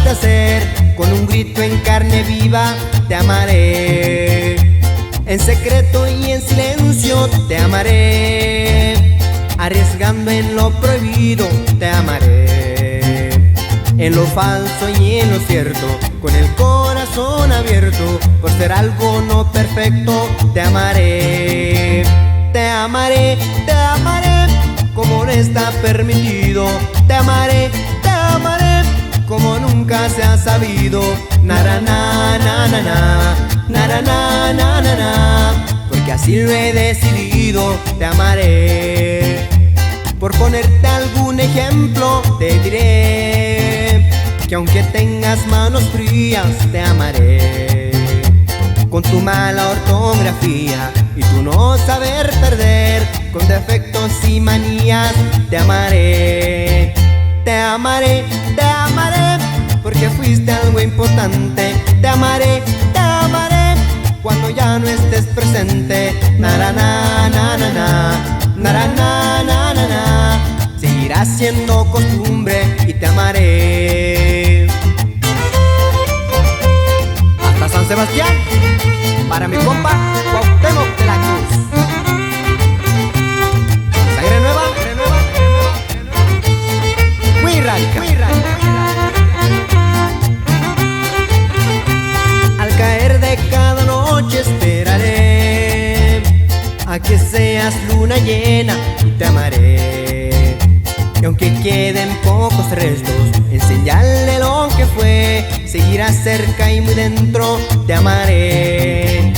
de hacer, con un grito en carne viva te amaré. En secreto y en silencio te amaré, arriesgando en lo prohibido te amaré. En lo falso y en lo cierto, con el corazón abierto, por ser algo no perfecto te amaré. Te amaré, como no está permitido. Te amaré, como nunca se ha sabido. Nara na na na na, nara na na na na, porque así lo he decidido. Te amaré. Por ponerte algún ejemplo te diré que aunque tengas manos frías te amaré. Con tu mala ortografía y tu no saber perder, con defectos y manías te amaré. Te amaré, porque fuiste algo importante. Te amaré, cuando ya no estés presente. Nara na na na na, nara na na na na, seguirá siendo costumbre y te amaré. Hasta San Sebastián, para mi compa Cuauhtémoc de la Cruz. Sangre nueva, muy radical. Al caer de cada noche esperaré a que seas luna llena y te amaré. Y aunque queden pocos restos en señal de lo que fue, seguirás cerca y muy dentro te amaré.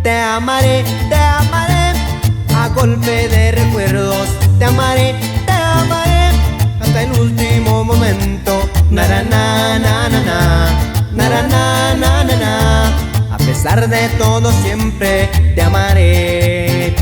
Te amaré, a golpe de recuerdos. Te amaré, hasta el último momento. Nara na na na na, nara na na na na, a pesar de todo siempre te amaré.